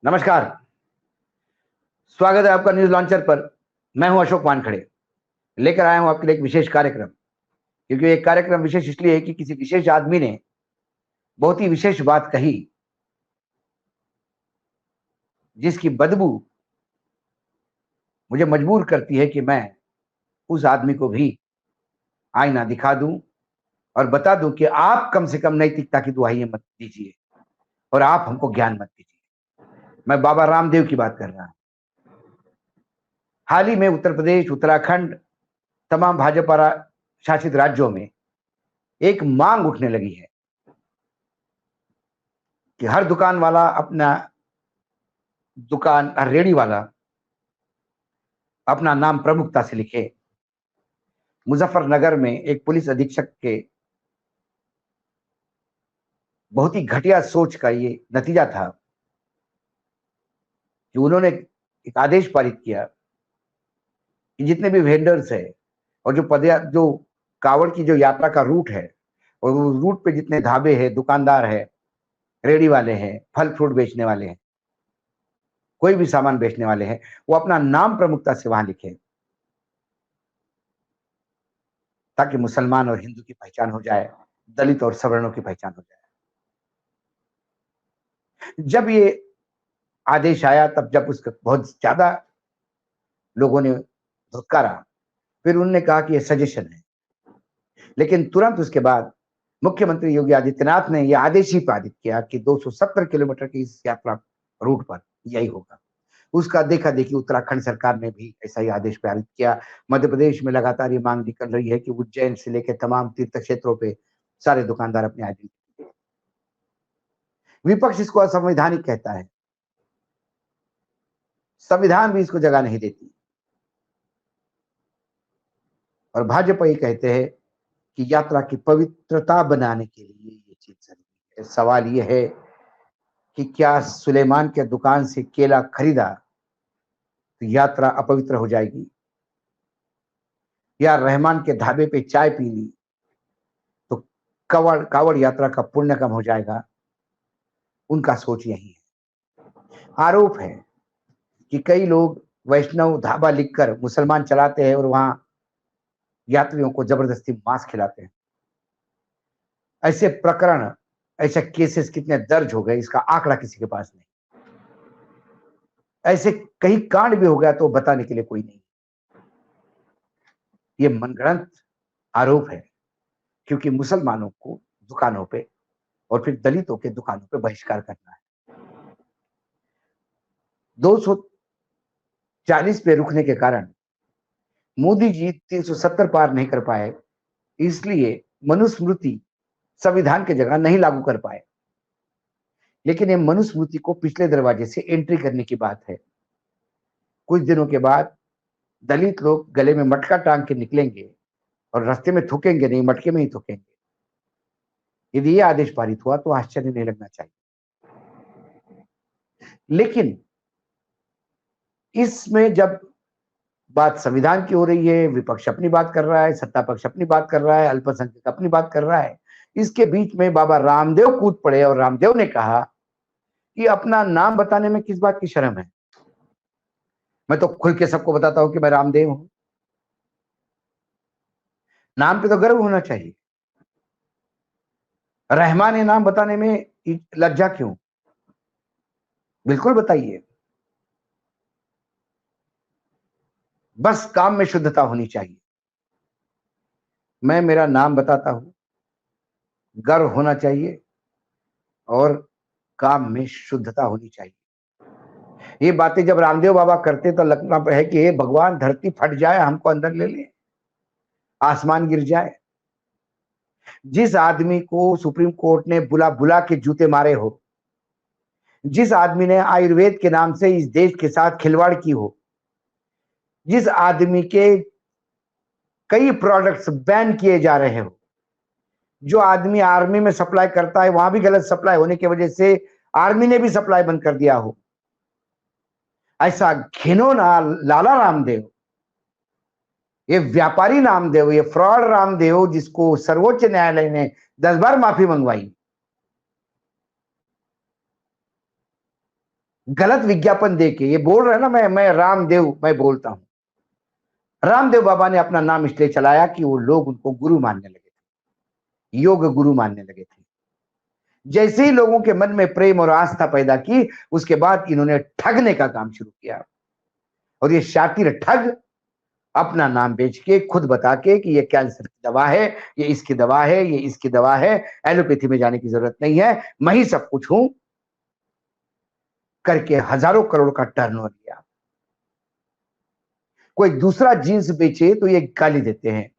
नमस्कार। स्वागत है आपका न्यूज लॉन्चर पर। मैं हूं अशोक वानखड़े। लेकर आया हूं आपके लिए एक विशेष कार्यक्रम। क्योंकि एक कार्यक्रम विशेष इसलिए है कि किसी विशेष आदमी ने बहुत ही विशेष बात कही, जिसकी बदबू मुझे मजबूर करती है कि मैं उस आदमी को भी आईना दिखा दूं और बता दूं कि आप कम से कम नैतिकता की दुहाई मत दीजिए और आप हमको ज्ञान मत दीजिए। मैं बाबा रामदेव की बात कर रहा हूं। हाल ही में उत्तर प्रदेश, उत्तराखंड, तमाम भाजपा शासित राज्यों में एक मांग उठने लगी है कि हर दुकान वाला अपना दुकान, हर रेडी वाला अपना नाम प्रमुखता से लिखे। मुजफ्फरनगर में एक पुलिस अधीक्षक के बहुत ही घटिया सोच का ये नतीजा था कि उन्होंने एक आदेश पारित किया कि जितने भी वेंडर्स है और जो कावड़ की जो यात्रा का रूट है और उस रूट पे जितने ढाबे हैं, दुकानदार है, रेडी वाले हैं, फल फ्रूट बेचने वाले हैं, कोई भी सामान बेचने वाले हैं, वो अपना नाम प्रमुखता से वहां लिखे, ताकि मुसलमान और हिंदू की पहचान हो जाए, दलित और सवर्णों की पहचान हो जाए। जब ये आदेश आया तब जब उसका बहुत ज्यादा लोगों ने धुतकारा, फिर उन्होंने कहा कि ये सजेशन है। लेकिन तुरंत उसके बाद मुख्यमंत्री योगी आदित्यनाथ ने यह आदेश ही पारित किया कि 270 किलोमीटर की इस यात्रा रूट पर यही होगा। उसका देखा देखी उत्तराखंड सरकार ने भी ऐसा ही आदेश पारित किया। मध्य प्रदेश में लगातार ये मांग निकल रही है कि उज्जैन से लेकर तमाम तीर्थ क्षेत्रों पे सारे दुकानदार अपने आदेश। विपक्ष इसको असंवैधानिक कहता है, संविधान भी इसको जगह नहीं देती, और भाजपा ये कहते हैं कि यात्रा की पवित्रता बनाने के लिए ये चीज जरूरी है। सवाल ये है कि क्या सुलेमान के दुकान से केला खरीदा तो यात्रा अपवित्र हो जाएगी, या रहमान के ढाबे पे चाय पी ली तो कावड़ कावड़ यात्रा का पुण्य कम हो जाएगा। उनका सोच यही है। आरोप है कि कई लोग वैष्णव ढाबा लिखकर मुसलमान चलाते हैं और वहां यात्रियों को जबरदस्ती मांस खिलाते हैं। ऐसे प्रकरण, ऐसे केसेस कितने दर्ज हो गए, इसका आंकड़ा किसी के पास नहीं। ऐसे कई कांड भी हो गया तो बताने के लिए कोई नहीं। ये मनगढ़ंत आरोप है, क्योंकि मुसलमानों को दुकानों पे और फिर दलितों के दुकानों पे बहिष्कार करना है। 240 पे रुकने के कारण मोदी जी 370 पार नहीं कर पाए, इसलिए मनुस्मृति संविधान की जगह नहीं लागू कर पाए। लेकिन ये मनुस्मृति को पिछले दरवाजे से एंट्री करने की बात है। कुछ दिनों के बाद दलित लोग गले में मटका टांग के निकलेंगे और रास्ते में थूकेंगे नहीं, मटके में ही थूकेंगे। यदि ये आदेश पारित हुआ तो आश्चर्य नहीं लगना चाहिए। लेकिन इसमें जब बात संविधान की हो रही है, विपक्ष अपनी बात कर रहा है, सत्ता पक्ष अपनी बात कर रहा है, अल्पसंख्यक अपनी बात कर रहा है, इसके बीच में बाबा रामदेव कूद पड़े और रामदेव ने कहा कि अपना नाम बताने में किस बात की शर्म है। मैं तो खुल के सबको बताता हूं कि मैं रामदेव हूं। नाम पे तो गर्व होना चाहिए। रहमान ये नाम बताने में लज्जा क्यों? बिल्कुल बताइए। बस काम में शुद्धता होनी चाहिए। मैं मेरा नाम बताता हूं, गर्व होना चाहिए और काम में शुद्धता होनी चाहिए। ये बातें जब रामदेव बाबा करते तो लगना है कि हे भगवान, धरती फट जाए, हमको अंदर ले ले, आसमान गिर जाए। जिस आदमी को सुप्रीम कोर्ट ने बुला बुला के जूते मारे हो, जिस आदमी ने आयुर्वेद के नाम से इस देश के साथ खिलवाड़ की हो, जिस आदमी के कई प्रोडक्ट्स बैन किए जा रहे हो, जो आदमी आर्मी में सप्लाई करता है वहां भी गलत सप्लाई होने की वजह से आर्मी ने भी सप्लाई बंद कर दिया हो, ऐसा घिनौना लाला रामदेव, ये व्यापारी रामदेव, ये फ्रॉड रामदेव, जिसको सर्वोच्च न्यायालय ने 10 बार माफी मंगवाई, गलत विज्ञापन देके ये बोल रहा है ना, मैं रामदेव मैं बोलता हूं। रामदेव बाबा ने अपना नाम इसलिए चलाया कि वो लोग उनको गुरु मानने लगे थे, योग गुरु मानने लगे थे। जैसे ही लोगों के मन में प्रेम और आस्था पैदा की, उसके बाद इन्होंने ठगने का काम शुरू किया। और ये शातिर ठग अपना नाम बेच के, खुद बता के कि ये कैंसर की दवा है, ये इसकी दवा है, ये इसकी दवा है, एलोपैथी में जाने की जरूरत नहीं है, मैं ही सब कुछ हूं, करके हजारों करोड़ का टर्नओवर लिया। कोई दूसरा जीन्स बेचे तो ये गाली देते हैं,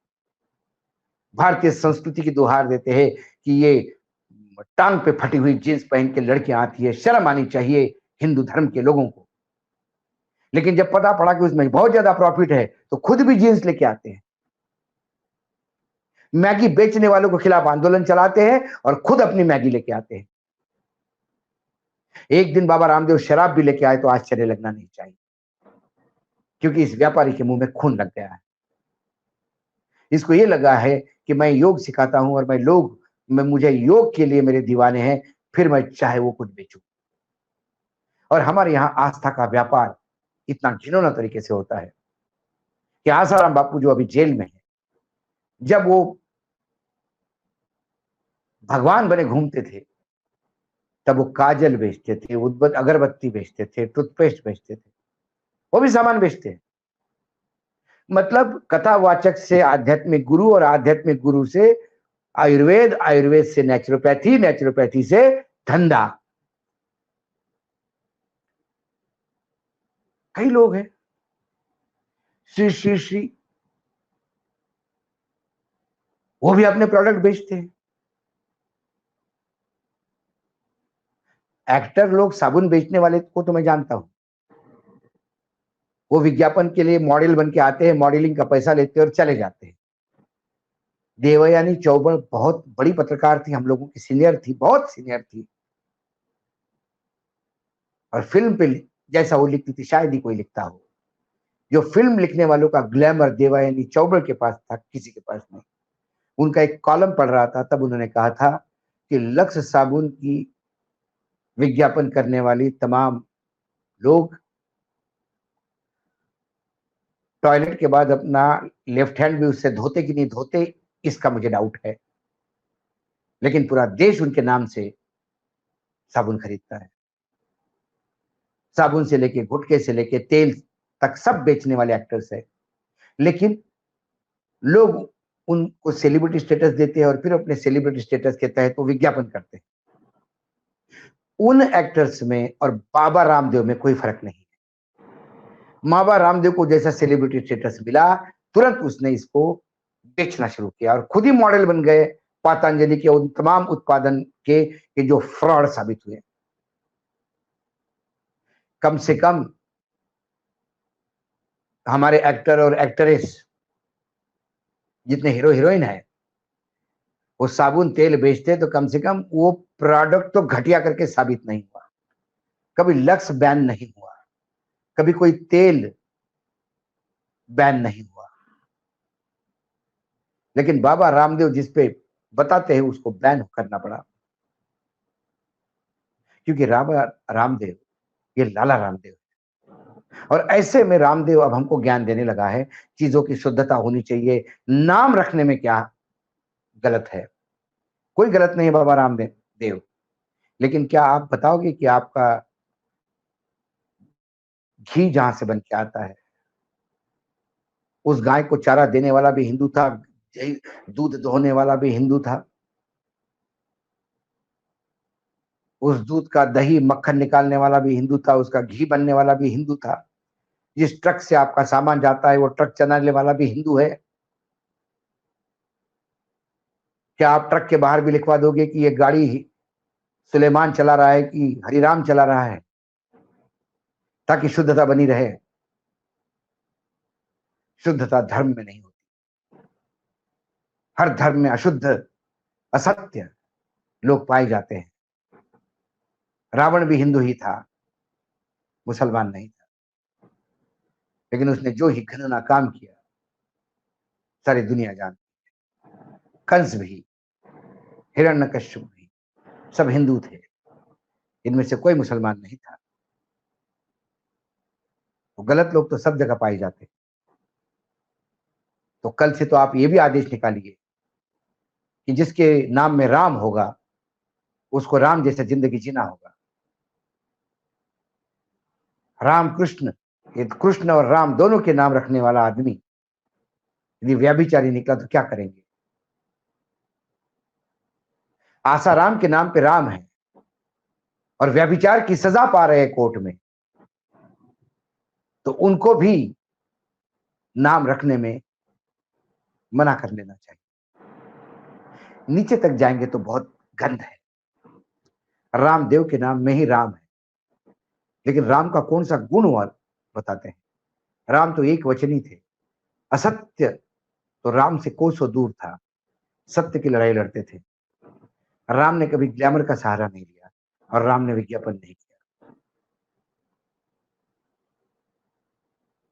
भारतीय संस्कृति की दोहार देते हैं कि ये टांग पे फटी हुई जीन्स पहन के लड़कियां आती है, शर्म आनी चाहिए हिंदू धर्म के लोगों को। लेकिन जब पता पड़ा कि उसमें बहुत ज्यादा प्रॉफिट है तो खुद भी जीन्स लेके आते हैं। मैगी बेचने वालों के खिलाफ आंदोलन चलाते हैं और खुद अपनी मैगी लेके आते हैं। एक दिन बाबा रामदेव शराब भी लेके आए तो आश्चर्य लगना नहीं चाहिए, क्योंकि इस व्यापारी के मुंह में खून लग गया है। इसको ये लगा है कि मैं योग सिखाता हूं और मैं मुझे योग के लिए मेरे दीवाने हैं, फिर मैं चाहे वो कुछ बेचूं। और हमारे यहाँ आस्था का व्यापार इतना घिनौना तरीके से होता है कि आसाराम बापू जो अभी जेल में है, जब वो भगवान बने घूमते थे तब वो काजल बेचते थे, अगरबत्ती बेचते थे, टूथपेस्ट बेचते थे, वो भी सामान बेचते हैं। मतलब कथावाचक से आध्यात्मिक गुरु और आध्यात्मिक गुरु से आयुर्वेद, आयुर्वेद से नेचुरोपैथी, नेचुरोपैथी से धंधा। कई लोग हैं, श्री श्री श्री, वो भी अपने प्रोडक्ट बेचते हैं। एक्टर लोग साबुन बेचने वाले को तो मैं जानता हूं, वो विज्ञापन के लिए मॉडल बन के आते हैं, मॉडलिंग का पैसा लेते हैं और चले जाते हैं। देवयानी चौबड़ बहुत बड़ी पत्रकार थी, हम लोगों की सीनियर थी, बहुत सीनियर थी, और फिल्म पे जैसा वो लिखती थी शायद ही कोई लिखता हो। जो फिल्म लिखने वालों का ग्लैमर देवयानी चौबड़ के पास था, किसी के पास नहीं। उनका एक कॉलम पढ़ रहा था, तब उन्होंने कहा था कि लक्स साबुन की विज्ञापन करने वाली तमाम लोग टॉयलेट के बाद अपना लेफ्ट हैंड भी उससे धोते कि नहीं धोते, इसका मुझे डाउट है, लेकिन पूरा देश उनके नाम से साबुन खरीदता है। साबुन से लेके, गुटके से लेके, तेल तक सब बेचने वाले एक्टर्स है। लेकिन लोग उनको सेलिब्रिटी स्टेटस देते हैं और फिर अपने सेलिब्रिटी स्टेटस के तहत वो विज्ञापन करते हैं। उन एक्टर्स में और बाबा रामदेव में कोई फर्क नहीं है। बाबा रामदेव को जैसा सेलिब्रिटी स्टेटस मिला, तुरंत उसने इसको बेचना शुरू किया और खुद ही मॉडल बन गए पतंजलि के उन तमाम उत्पादन के जो फ्रॉड साबित हुए। कम से कम हमारे एक्टर और एक्ट्रेस जितने हीरो हीरोइन है, वो साबुन तेल बेचते, तो कम से कम वो प्रोडक्ट तो घटिया करके साबित नहीं हुआ। कभी लक्स बैन नहीं हुआ, कभी कोई तेल बैन नहीं हुआ, लेकिन बाबा रामदेव जिस पे बताते हैं उसको बैन करना पड़ा, क्योंकि बाबा रामदेव ये लाला रामदेव। और ऐसे में रामदेव अब हमको ज्ञान देने लगा है, चीजों की शुद्धता होनी चाहिए। नाम रखने में क्या गलत है? कोई गलत नहीं है बाबा रामदेव देव, लेकिन क्या आप बताओगे कि आपका घी जहां से बन के आता है, उस गाय को चारा देने वाला भी हिंदू था, दूध दोहने वाला भी हिंदू था, उस दूध का दही मक्खन निकालने वाला भी हिंदू था, उसका घी बनने वाला भी हिंदू था, जिस ट्रक से आपका सामान जाता है वो ट्रक चलाने वाला भी हिंदू है। क्या आप ट्रक के बाहर भी लिखवा दोगे कि ये गाड़ी सुलेमान चला रहा है कि हरिराम चला रहा है, ताकि शुद्धता बनी रहे? शुद्धता धर्म में नहीं होती। हर धर्म में अशुद्ध, असत्य लोग पाए जाते हैं। रावण भी हिंदू ही था, मुसलमान नहीं था, लेकिन उसने जो ही घृणा काम किया सारी दुनिया जानती। कंस भी, हिरण्यकश्यप भी, सब हिंदू थे, इनमें से कोई मुसलमान नहीं था। तो गलत लोग तो सब जगह पाए जाते हैं। तो कल से तो आप ये भी आदेश निकालिए कि जिसके नाम में राम होगा उसको राम जैसा जिंदगी जीना होगा। राम कृष्ण, ये कृष्ण और राम दोनों के नाम रखने वाला आदमी यदि व्यभिचारी निकला तो क्या करेंगे? आसाराम के नाम पे राम है और व्यभिचार की सजा पा रहे हैं कोर्ट में, तो उनको भी नाम रखने में मना कर लेना चाहिए। नीचे तक जाएंगे तो बहुत गंध है। रामदेव के नाम में ही राम है, लेकिन राम का कौन सा गुण हुआ बताते हैं। राम तो एक वचनी थे। असत्य तो राम से कोसों दूर था, सत्य की लड़ाई लड़ते थे। राम ने कभी ग्लैमर का सहारा नहीं लिया और राम ने विज्ञापन नहीं किया।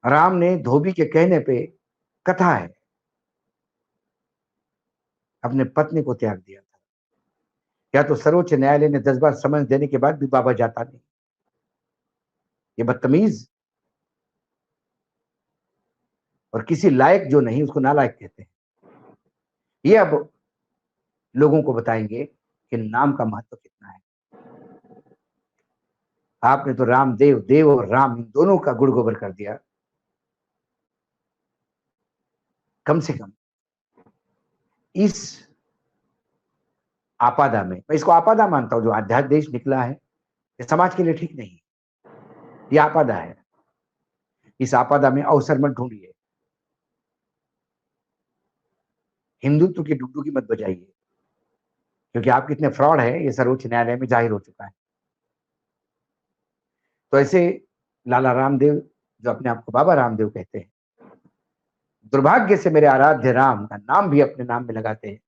राम ने धोबी के कहने पे, कथा है, अपने पत्नी को त्याग दिया था। या तो सर्वोच्च न्यायालय ने 10 बार समन देने के बाद भी बाबा जाता नहीं। ये बदतमीज और किसी लायक जो नहीं उसको नालायक कहते हैं। ये अब लोगों को बताएंगे कि नाम का महत्व कितना है। आपने तो रामदेव, देव और राम इन दोनों का गुड़ गोबर कर दिया। कम से कम इस आपदा में, मैं इसको आपदा मानता हूं, जो अध्यात्म देश निकला है ये समाज के लिए ठीक नहीं है। ये आपदा है। इस आपदा में अवसर मत ढूंढिए। हिंदुत्व की डुगडुगी मत बजाइए, क्योंकि आप कितने फ्रॉड है ये सर्वोच्च न्यायालय में जाहिर हो चुका है। तो ऐसे लाला रामदेव, जो अपने आप को बाबा रामदेव कहते हैं, दुर्भाग्य से मेरे आराध्य राम का नाम भी अपने नाम में लगाते हैं।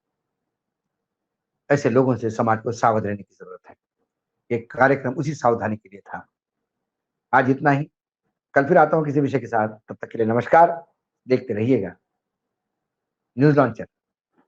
ऐसे लोगों से समाज को सावध रहने की जरूरत है। एक कार्यक्रम उसी सावधानी के लिए था। आज इतना ही। कल फिर आता हूं किसी विषय के साथ। तब तक के लिए नमस्कार। देखते रहिएगा न्यूज लॉन्चर।